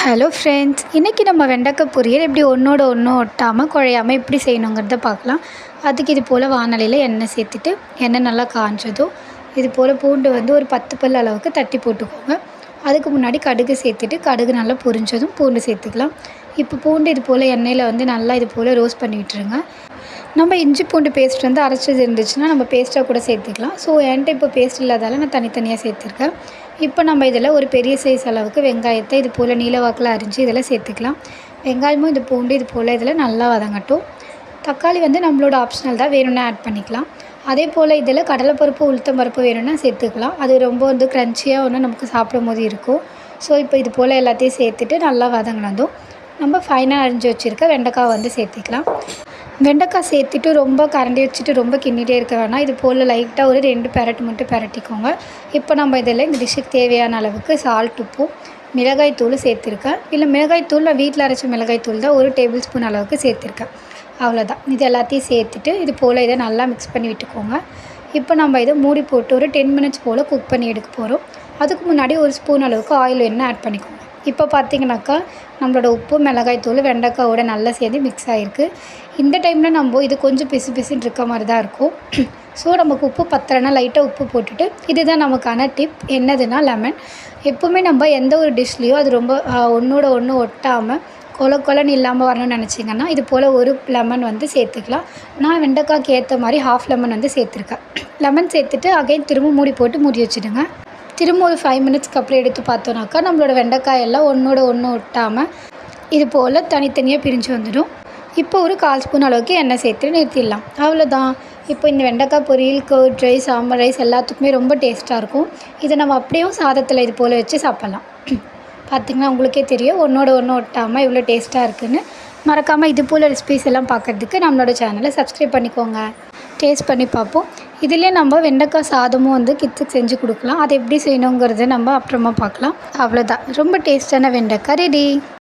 Hello friends, இன்றைக்கி நம்ம வெண்டைக்காய் பொரியல் எப்படி ஒன்றோட ஒன்று ஒட்டாமல் குழையாமல் எப்படி செய்யணுங்கிறத பார்க்கலாம். அதுக்கு இது போல் வாணலியில் எண்ணெய் சேர்த்துட்டு எண்ணெய் நல்லா காஞ்சதும் இது போல் பூண்டு ஒரு 10 பல் அளவுக்கு தட்டி போட்டுக்கோங்க. அதுக்கு முன்னாடி கடுகு சேர்த்துட்டு கடுகு நல்லா பொரிஞ்சதும் பூண்டு சேர்த்துக்கலாம். இப்போ பூண்டு இது போல் எண்ணெயில் நல்லா இது போல் ரோஸ்ட் பண்ணி விட்டுருங்க. நம்ம இஞ்சி பூண்டு பேஸ்ட் அரைச்சது இருந்துச்சுன்னா நம்ம பேஸ்ட்டாக கூட சேர்த்துக்கலாம். ஸோ என்கிட்ட இப்போ பேஸ்ட் இல்லாதால நான் தனித்தனியாக சேர்த்துருக்கேன். இப்போ நம்ம இதில் ஒரு பெரிய சைஸ் அளவுக்கு வெங்காயத்தை இது போல் நீல வாக்கில் அரிஞ்சு இதில் சேர்த்துக்கலாம். வெங்காயமும் இது பூண்டு இது போல் இதில் நல்லா வதங்கட்டும். தக்காளி நம்மளோட ஆப்ஷனல் தான், வேணும்னா ஆட் பண்ணிக்கலாம். அதே போல் இதில் கடலைப்பருப்பு உளுத்தம் பருப்பு வேணும்னா சேர்த்துக்கலாம். அது ரொம்ப க்ரன்ச்சியாக நமக்கு சாப்பிடும் போது இருக்கும். ஸோ இப்போ இது போல் எல்லாத்தையும் சேர்த்துட்டு நல்லா வதங்கினதும் நம்ம ஃபைனாக அரிஞ்சு வச்சுருக்க வெண்டைக்காய் சேர்த்துக்கலாம். வெண்டைக்காய் சேர்த்துட்டு ரொம்ப கரண்டி வச்சுட்டு ரொம்ப கிண்டிகிட்டே இருக்க வேணாம். இது போல் லைட்டாக ஒரு 2 பெரட்டு மட்டும் பெரட்டிக்கோங்க. இப்போ நம்ம இதில் இந்த டிஷ்ஷுக்கு தேவையான அளவுக்கு சால்ட், உப்பும் மிளகாய் தூள் சேர்த்துருக்கேன். இல்லை மிளகாய் தூள் நான் வீட்டில் அரைச்ச மிளகாய் தூள் தான் 1 டேபிள் ஸ்பூன் அளவுக்கு சேர்த்துருக்கேன். அவ்வளோதான். இது எல்லாத்தையும் சேர்த்துட்டு இது போல் இதை நல்லா மிக்ஸ் பண்ணி விட்டுக்கோங்க. இப்போ நம்ம இதை மூடி போட்டு ஒரு 10 மினிட்ஸ் போல் குக் பண்ணி எடுக்க போகிறோம். அதுக்கு முன்னாடி 1 ஸ்பூன் அளவுக்கு ஆயில் வேணும்னா ஆட் பண்ணிக்கோங்க. இப்போ பார்த்திங்கனாக்கா நம்மளோட உப்பு மிளகாய் தூள் வெண்டைக்காயோட நல்லா சேர்ந்து மிக்ஸ் ஆகிருக்கு. இந்த டைமில் நம்ம இது கொஞ்சம் பிசு பிசுன்னு இருக்க மாதிரி தான் இருக்கும். ஸோ நமக்கு உப்பு பத்தலைன்னா லைட்டாக உப்பு போட்டுட்டு இதுதான் நமக்கான டிப். என்னதுன்னா லெமன். எப்போவுமே நம்ம எந்த ஒரு டிஷ்லேயோ அது ரொம்ப ஒன்றோட ஒன்று ஒட்டாமல் கொலன்னு இல்லாமல் வரணும்னு நினச்சிங்கன்னா இது போல் ஒரு லெமன் சேர்த்துக்கலாம். நான் வெண்டைக்காய்க்கு ஏற்ற மாதிரி ½ லெமன் சேர்த்துருக்கேன். லெமன் சேர்த்துட்டு அகைன் திரும்ப மூடி போட்டு மூடி வச்சுடுங்க. திரும்ப ஒரு 5 மினிட்ஸ்க்கு அப்புறம் எடுத்து பார்த்தோன்னாக்கா நம்மளோட வெண்டைக்காய் எல்லாம் ஒன்றோட ஒன்று ஒட்டாமல் இது போல் தனித்தனியாக பிரிஞ்சு வந்துடும். இப்போ ஒரு 1/4 ஸ்பூன் அளவுக்கு எண்ணெய் சேர்த்து நிறுத்திடலாம். அவ்வளோதான். இப்போ இந்த வெண்டைக்காய் பொரியல், கர்ட் ரைஸ், சாம்பார் ரைஸ் எல்லாத்துக்குமே ரொம்ப டேஸ்ட்டாக இருக்கும். இதை நம்ம அப்படியும் சாதத்தில் இது போல் வச்சு சாப்பிட்லாம். பார்த்திங்கன்னா உங்களுக்கே தெரியும் ஒன்றோட ஒன்று ஒட்டாமல் இவ்வளோ டேஸ்ட்டாக இருக்குதுன்னு. மறக்காமல் இது போல் ரெசிபீஸ் எல்லாம் பார்க்குறதுக்கு நம்மளோட சேனலை சப்ஸ்கிரைப் பண்ணிக்கோங்க. டேஸ்ட் பண்ணி பார்ப்போம். இதிலே நம்ம வெண்டைக்காய் சாதமும் கிட்ஸுக்கு செஞ்சு கொடுக்கலாம். அது எப்படி செய்யணுங்கிறத நம்ம அப்புறமா பார்க்கலாம். அவ்வளோதான். ரொம்ப டேஸ்ட்டான வெண்டைக்காய் ரெடி.